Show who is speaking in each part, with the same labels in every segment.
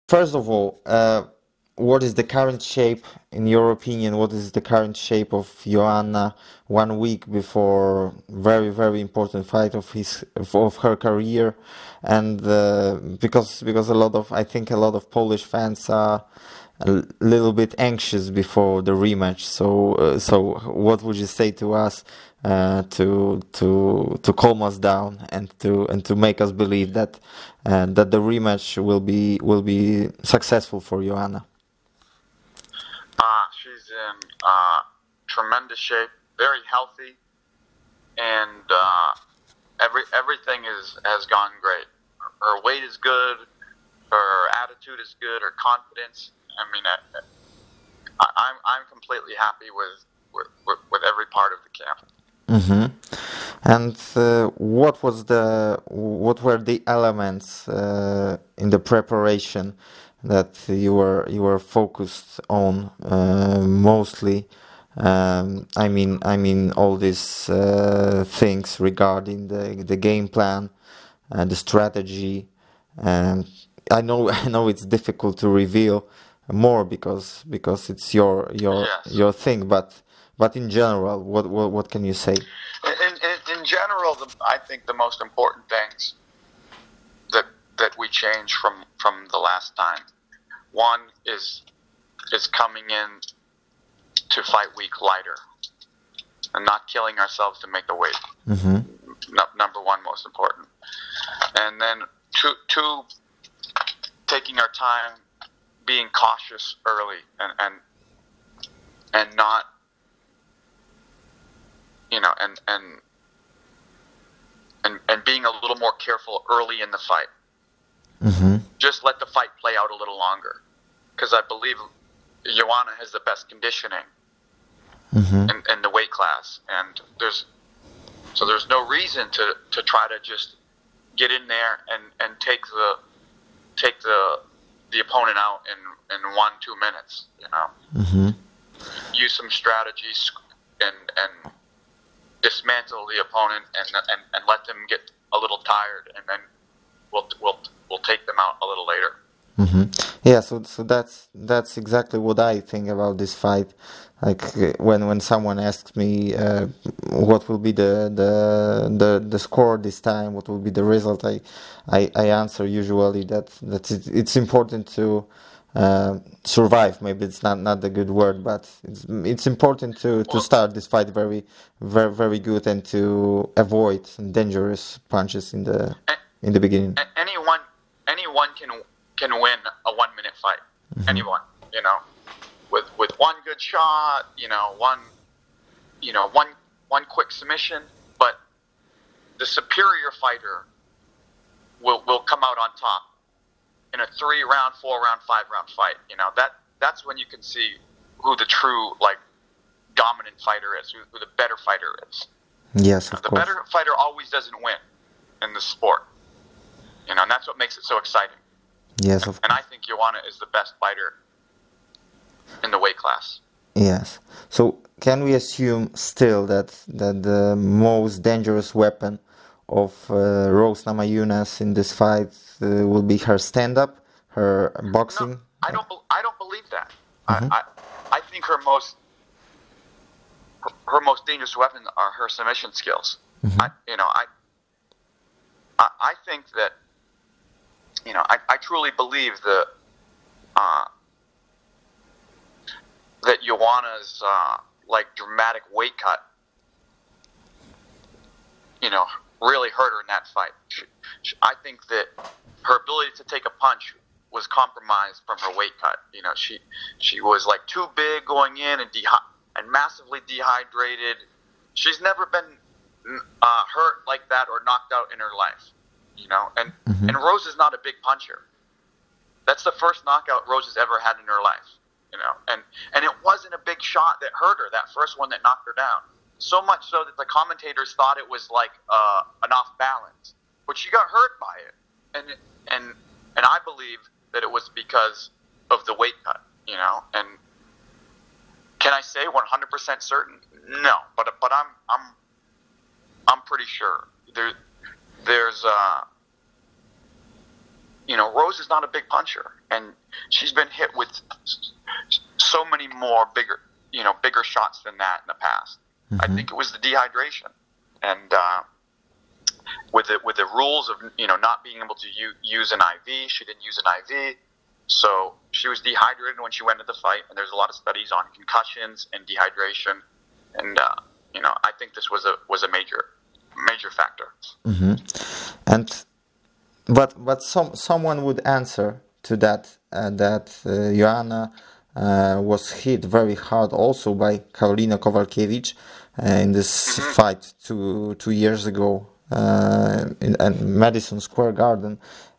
Speaker 1: First of all, what is the current shape, in your opinion, what is the current shape of Joanna 1 week before very important fight of her career? And because a lot of I think a lot of Polish fans are a little bit anxious before the rematch. So what would you say to us to calm us down and to make us believe that the rematch will be successful for Joanna?
Speaker 2: She's in tremendous shape, very healthy, and everything has gone great. Her weight is good, her attitude is good, her confidence. I mean, I'm completely happy with every part of the camp.
Speaker 1: Mm-hmm. And what were the elements in the preparation that you were focused on mostly? I mean all these things regarding the game plan, the strategy. And I know it's difficult to reveal more because it's
Speaker 2: Yes.
Speaker 1: your thing, but in general, what can you say?
Speaker 2: In general, I think the most important things that we changed from the last time. One is coming in to fight week lighter and not killing ourselves to make the weight.
Speaker 1: Mm-hmm.
Speaker 2: Number one, most important. And then two, taking our time, being cautious early, and not, and being a little more careful early in the fight.
Speaker 1: Mm-hmm.
Speaker 2: Just let the fight play out a little longer, because I believe Joanna has the best conditioning
Speaker 1: Mm-hmm.
Speaker 2: in the weight class, and there's no reason to try to just get in there and take the opponent out in 1-2 minutes.
Speaker 1: Mm-hmm.
Speaker 2: Use some strategies and dismantle the opponent and let them get a little tired, and then we'll take them out a little later.
Speaker 1: Mm-hmm. Yeah, so that's exactly what I think about this fight. Like when someone asks me what will be the score this time, what will be the result, I answer usually that it's important to survive. Maybe it's not a good word, but it's important to
Speaker 2: Well,
Speaker 1: start this fight very good and to avoid dangerous punches in the beginning.
Speaker 2: anyone can win a 1 minute fight.
Speaker 1: Mm-hmm.
Speaker 2: Anyone, with one good shot, one quick submission. But the superior fighter will come out on top in a 3-round, 4-round, 5-round fight. That's when you can see who the true dominant fighter is, who the better fighter is.
Speaker 1: Yes, of
Speaker 2: The
Speaker 1: course.
Speaker 2: better fighter always doesn't win in the sport. And that's what makes it so exciting.
Speaker 1: Yes, of
Speaker 2: And I
Speaker 1: course.
Speaker 2: think Joanna is the best fighter in the weight class.
Speaker 1: Yes. So can we assume still that the most dangerous weapon of Rose Namajunas in this fight will be her stand-up, her
Speaker 2: No,
Speaker 1: boxing?
Speaker 2: I don't believe that. I,
Speaker 1: Mm-hmm.
Speaker 2: I, I think her most dangerous weapon are her submission skills.
Speaker 1: Mm-hmm.
Speaker 2: I think that I truly believe uh, that Joanna's dramatic weight cut really hurt her in that fight. I think that her ability to take a punch was compromised from her weight cut. She was too big going in and massively dehydrated. She's never been hurt like that or knocked out in her life. And
Speaker 1: Mm-hmm.
Speaker 2: and Rose is not a big puncher. That's the first knockout Rose has ever had in her life. And it wasn't a big shot that hurt her. That first one that knocked her down. So much so that the commentators thought it was an off balance, but she got hurt by it. And I believe that it was because of the weight cut. And can I say 100% certain? No, but I'm pretty sure. There's Rose is not a big puncher, and she's been hit with so many more bigger shots than that in the past. I think it was the dehydration, and with the rules of not being able to use an IV, she didn't use an IV, so she was dehydrated when she went to the fight. And there's a lot of studies on concussions and dehydration, and I think this was a major factor.
Speaker 1: And but someone would answer to that Joanna was hit very hard also by Karolina Kowalkiewicz in this fight two years ago in Madison Square Garden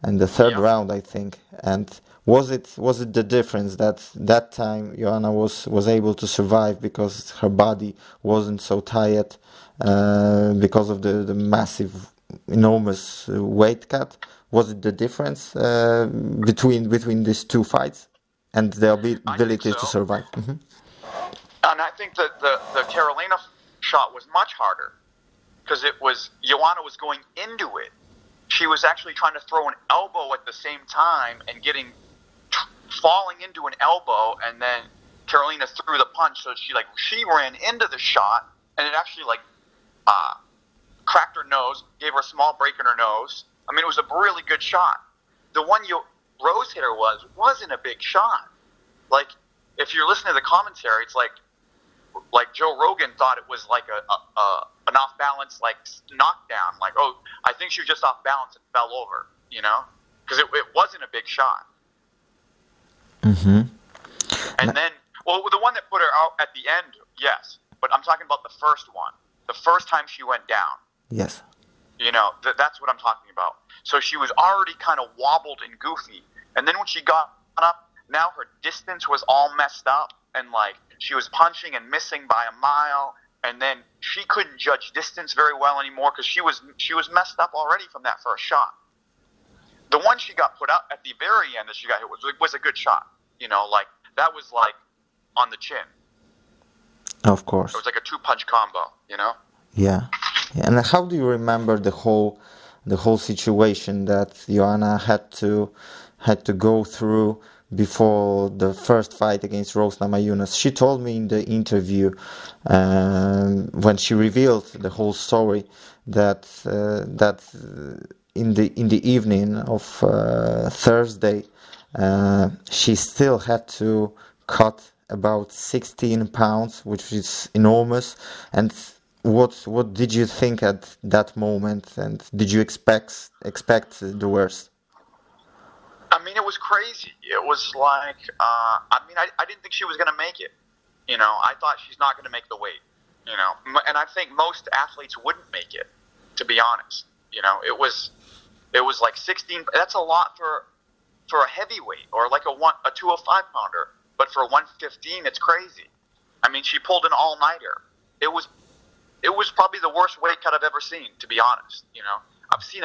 Speaker 1: in the third round, I think. And was it the difference that time Joanna was able to survive because her body wasn't so tired because of the massive, enormous weight cut? Was it the difference between these two fights and the ability to survive?
Speaker 2: And I think that the Carolina shot was much harder because Joanna was going into it. She was actually trying to throw an elbow at the same time and falling into an elbow, and then Carolina threw the punch. So she ran into the shot, and it actually cracked her nose, gave her a small break in her nose. I mean, it was a really good shot. The one Rose hit her wasn't a big shot. Like, if you're listening to the commentary, it's like Joe Rogan thought it was like an off balance knockdown. Like, oh, I think she was just off balance and fell over. Because it wasn't a big shot. And then, the one that put her out at the end, yes. But I'm talking about the first one. The first time she went down.
Speaker 1: Yes.
Speaker 2: That's what I'm talking about. So she was already kind of wobbled and goofy. And then when she got up, now her distance was all messed up. And, she was punching and missing by a mile. And then she couldn't judge distance very well anymore because she was messed up already from that first shot. The one she got put out at the very end that she got hit was a good shot. That was, on the chin.
Speaker 1: Of course.
Speaker 2: It was like a 2-punch combo,
Speaker 1: Yeah. And how do you remember the whole situation that Joanna had to go through before the first fight against Rose Namajunas? She told me in the interview when she revealed the whole story that in the evening of Thursday she still had to cut about 16 pounds, which is enormous. And what did you think at that moment, and did you expect the worst?
Speaker 2: I mean, it was crazy. It was I didn't think she was going to make it. I thought she's not going to make the weight. And I think most athletes wouldn't make it, to be honest. It was like 16. That's a lot for a heavyweight or like a 205 pounder. But for 115, it's crazy. I mean, she pulled an all-nighter. It was probably the worst weight cut I've ever seen, to be honest. I've seen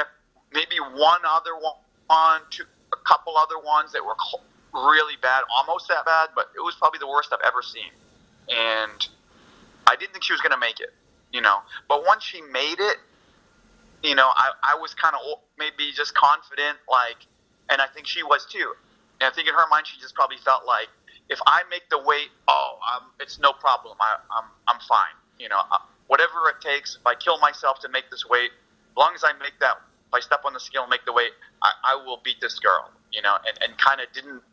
Speaker 2: maybe one other one, a couple other ones that were really bad, almost that bad, but it was probably the worst I've ever seen. And I didn't think she was going to make it, But once she made it, I was kind of maybe just confident, and I think she was too. And I think in her mind, she just probably felt like, if I make the weight, it's no problem. I'm fine. Whatever it takes. If I kill myself to make this weight, as long as I make that, if I step on the scale and make the weight, I will beat this girl. And kind of didn't,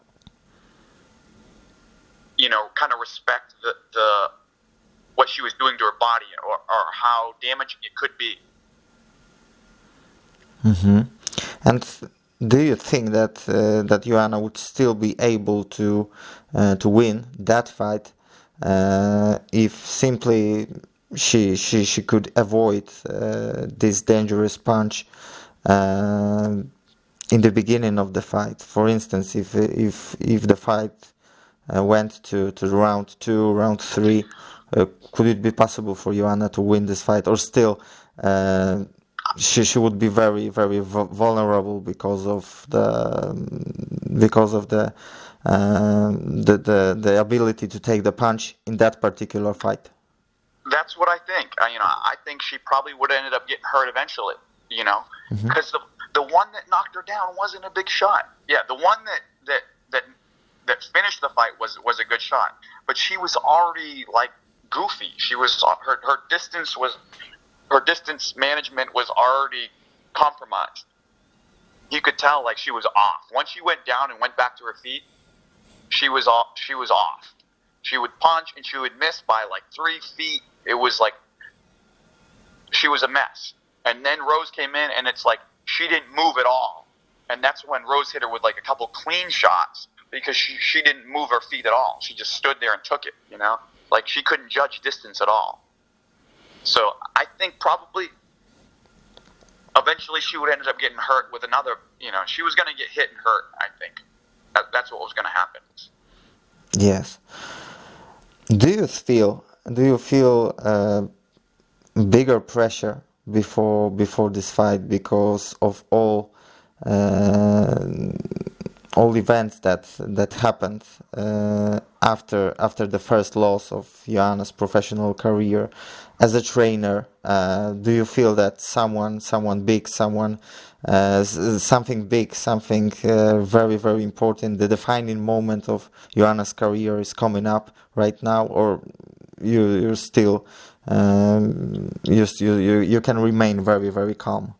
Speaker 2: kind of respect the what she was doing to her body or how damaging it could be.
Speaker 1: And do you think that Joanna would still be able to win that fight if simply she could avoid this dangerous punch in the beginning of the fight? For instance, if the fight went to round 2, round 3, could it be possible for Joanna to win this fight, or still she would be very, very vulnerable because of the ability to take the punch in that particular fight?
Speaker 2: That's what I think. I think she probably would have ended up getting hurt eventually. Because The one that knocked her down wasn't a big shot. Yeah, the one that finished the fight was a good shot, but she was already like goofy. She was her distance management was already compromised. You could tell like she was off. Once she went down and went back to her feet, she was off. She would punch and she would miss by like 3 feet. It was like she was a mess. And then Rose came in and it's like she didn't move at all. And that's when Rose hit her with like a couple clean shots because she didn't move her feet at all. She just stood there and took it, you know? Like she couldn't judge distance at all. So I think probably eventually she would end up getting hurt with another, you know, she was going to get hit and hurt, I think. That's what was going to happen.
Speaker 1: Yes. Do you feel bigger pressure before this fight because of all events that happened after the first loss of Joanna's professional career as a trainer? Do you feel that something big, something very, very important, the defining moment of Joanna's career is coming up right now, or you're still you can remain very, very calm?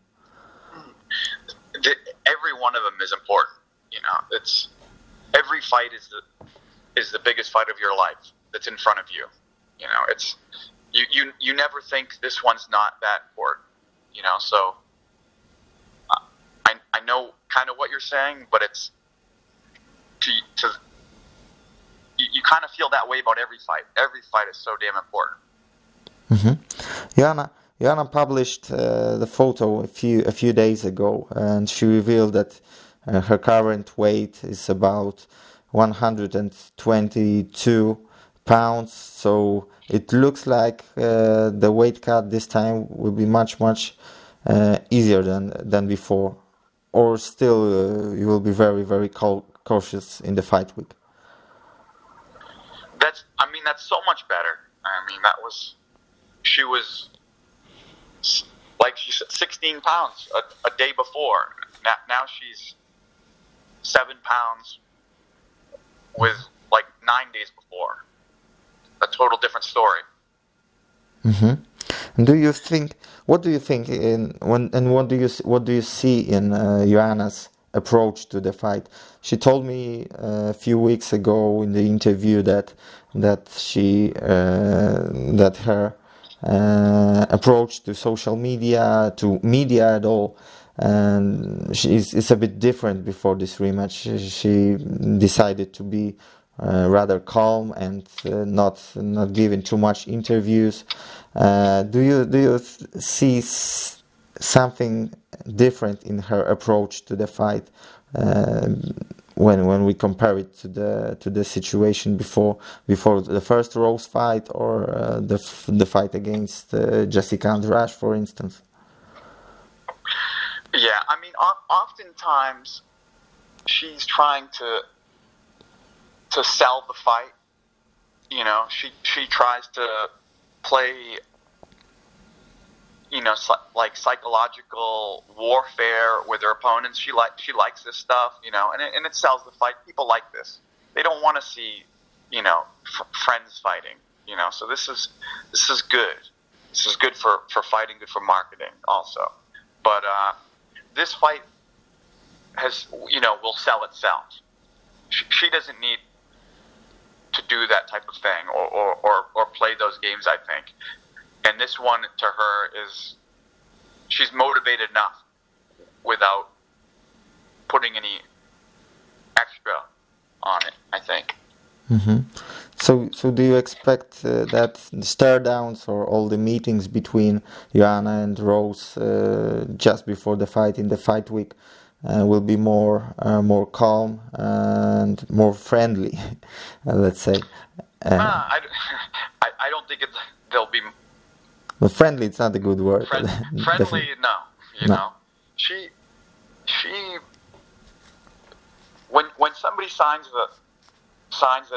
Speaker 2: Every one of them is important. You know, it's every fight is the biggest fight of your life that's in front of you. You know, it's you never think this one's not that important. You know, so I know kind of what you're saying, but it's you kind of feel that way about every fight. Every fight is so damn important.
Speaker 1: Joanna published the photo a few days ago, and she revealed that her current weight is about 122 pounds. So it looks like the weight cut this time will be much easier than before. Or still, you will be very, very cautious in the fight week.
Speaker 2: That's so much better. I mean, she was, like she said, 16 pounds a day before. Now she's 7 pounds with like 9 days before. A total different story.
Speaker 1: And what do you think what do you see in Joanna's approach to the fight? She told me a few weeks ago in the interview that her approach to social media, to media at all, and it's a bit different before this rematch. She decided to be rather calm and not giving too much interviews. Do you see something different in her approach to the fight when we compare it to the situation before the first Rose fight or the fight against Jessica Andrade, for instance?
Speaker 2: Yeah, I mean, oftentimes she's trying to sell the fight. You know, she tries to play, you know, like psychological warfare with her opponents. She likes this stuff, you know, and it sells the fight. People like this. They don't want to see, you know, friends fighting, you know. So this is good. This is good for fighting, good for marketing also. But this fight will sell itself. She doesn't need to do that type of thing or play those games, I think. And this one, to her, she's motivated enough without putting any extra on it, I think.
Speaker 1: So do you expect that the stare downs or all the meetings between Joanna and Rose just before the fight, in the fight week, will be more calm and more friendly, let's say?
Speaker 2: I don't think they'll be.
Speaker 1: Well, friendly, it's not a good word.
Speaker 2: Friendly, no. You know, she when somebody signs the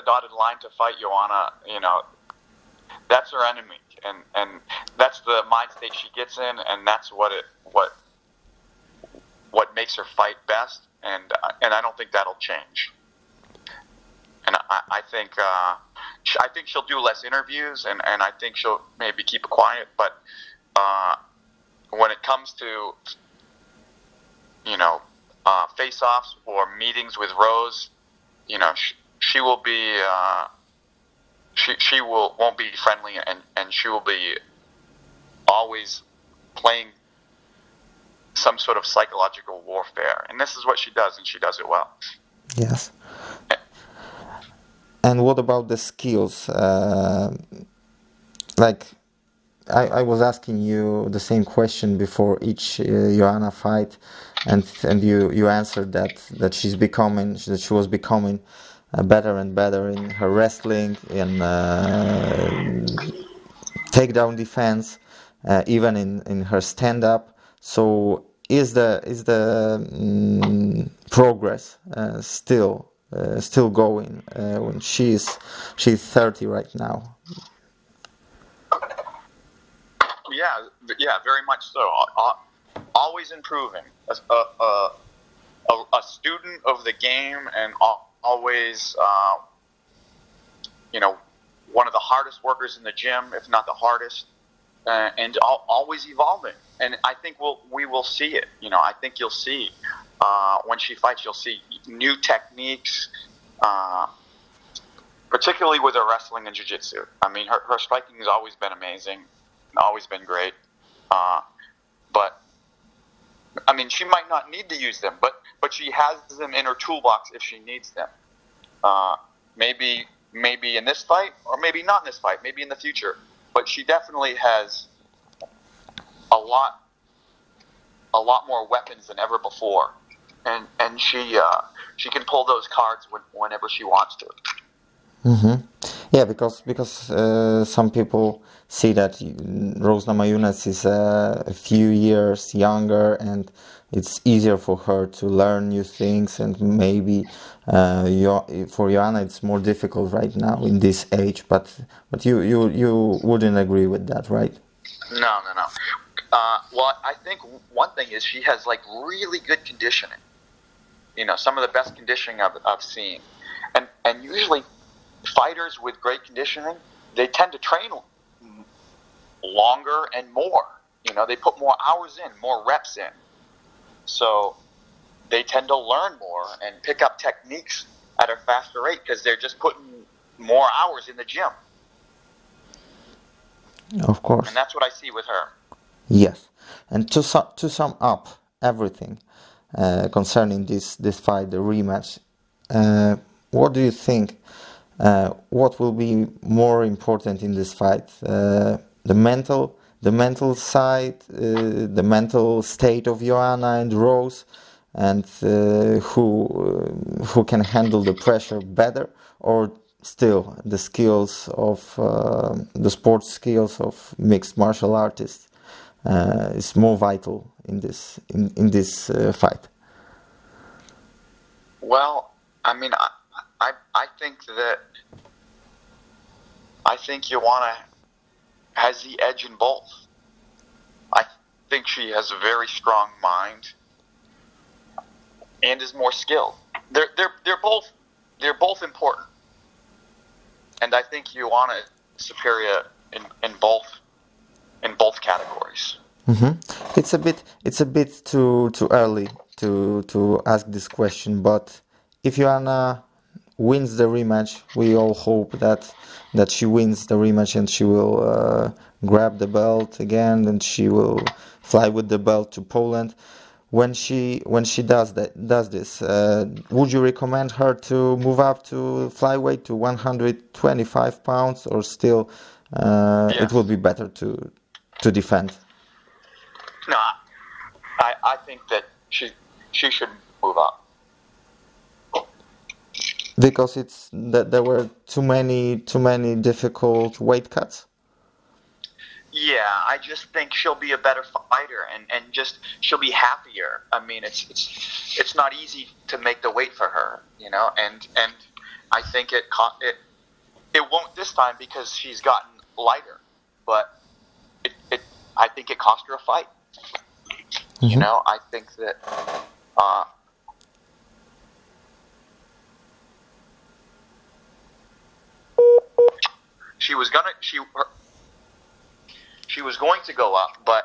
Speaker 2: dotted line to fight Joanna, you know, that's her enemy, and that's the mind state she gets in, and that's what what makes her fight best, and I don't think that'll change. And I think she'll do less interviews, and I think she'll maybe keep it quiet. But when it comes to face-offs or meetings with Rose, she will be won't be friendly, and she will be always playing some sort of psychological warfare. And this is what she does, and she does it well.
Speaker 1: Yes. And what about the skills? I was asking you the same question before each Joanna fight, and you answered that she was becoming better and better in her wrestling, in takedown defense, even in her stand up. So is the progress still going when she's 30 right now?
Speaker 2: Yeah, very much so. Always improving. A student of the game, and always, one of the hardest workers in the gym, if not the hardest, and always evolving. And I think we will see it. I think you'll see when she fights, you'll see new techniques, particularly with her wrestling and jiu-jitsu. I mean, her striking has always been amazing. Always been great, but I mean, she might not need to use them, but she has them in her toolbox if she needs them. Maybe in this fight, or maybe not in this fight, maybe in the future. But she definitely has a lot more weapons than ever before, and she can pull those cards whenever she wants to.
Speaker 1: Mm-hmm. Yeah, because some people see that Rose Namajunas is a few years younger, and it's easier for her to learn new things, and maybe for Joanna it's more difficult right now in this age. But you wouldn't agree with that, right?
Speaker 2: No. Well, I think one thing is she has really good conditioning. Some of the best conditioning I've seen, and usually fighters with great conditioning, they tend to train longer and more. They put more hours in, more reps in. So they tend to learn more and pick up techniques at a faster rate because they're just putting more hours in the gym.
Speaker 1: Of course.
Speaker 2: And that's what I see with her.
Speaker 1: Yes. And to sum up everything concerning this fight, the rematch, what do you think? What will be more important in this fight? The mental side, the mental state of Joanna and Rose, and who can handle the pressure better, or still the skills of the sports skills of mixed martial artists is more vital in this fight.
Speaker 2: Well, I mean, I think Joanna has the edge in both. I think she has a very strong mind and is more skilled. They're both important, and I think Joanna is superior in both categories.
Speaker 1: Mm-hmm. It's a bit too early to ask this question, but if Joanna wins the rematch, we all hope that she wins the rematch and she will grab the belt again, and she will fly with the belt to Poland. When she does this, would you recommend her to move up to flyweight to 125 pounds, or still
Speaker 2: Yes.
Speaker 1: It will be better to defend?
Speaker 2: No, I think that she should move up.
Speaker 1: Because there were too many difficult weight cuts.
Speaker 2: Yeah, I just think she'll be a better fighter, and just she'll be happier. I mean, it's not easy to make the weight for her, and I think it won't this time because she's gotten lighter, but I think it cost her a fight.
Speaker 1: Mm-hmm.
Speaker 2: I think that Uh, she was going to go up, but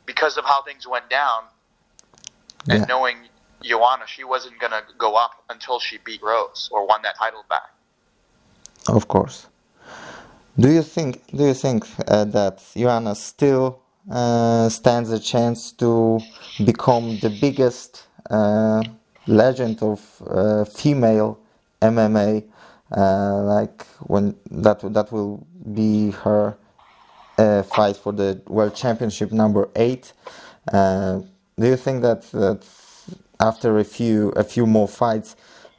Speaker 2: because of how things went down, and
Speaker 1: Yeah,
Speaker 2: knowing Joanna, she wasn't gonna go up until she beat Rose or won that title back.
Speaker 1: of course. Do you think that Joanna still stands a chance to become the biggest legend of female MMA? Like when that will be her fight for the World Championship number 8. Uh, do you think that after a few more fights,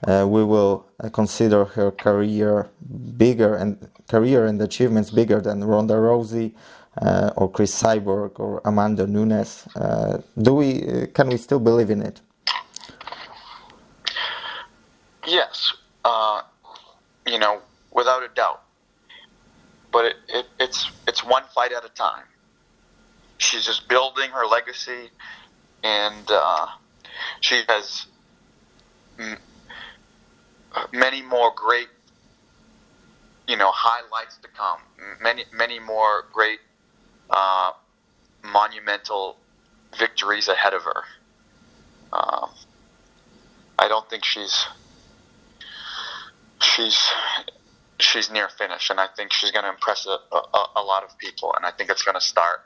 Speaker 1: we will consider her career and achievements bigger than Ronda Rousey or Chris Cyborg or Amanda Nunes? Can we still believe in it?
Speaker 2: Yes, without a doubt. But it's one fight at a time. She's just building her legacy, and she has many more great, highlights to come. Many more great, monumental victories ahead of her. I don't think she's near finish, and I think she's going to impress a lot of people, and I think it's going to start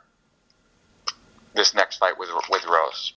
Speaker 2: this next fight with Rose.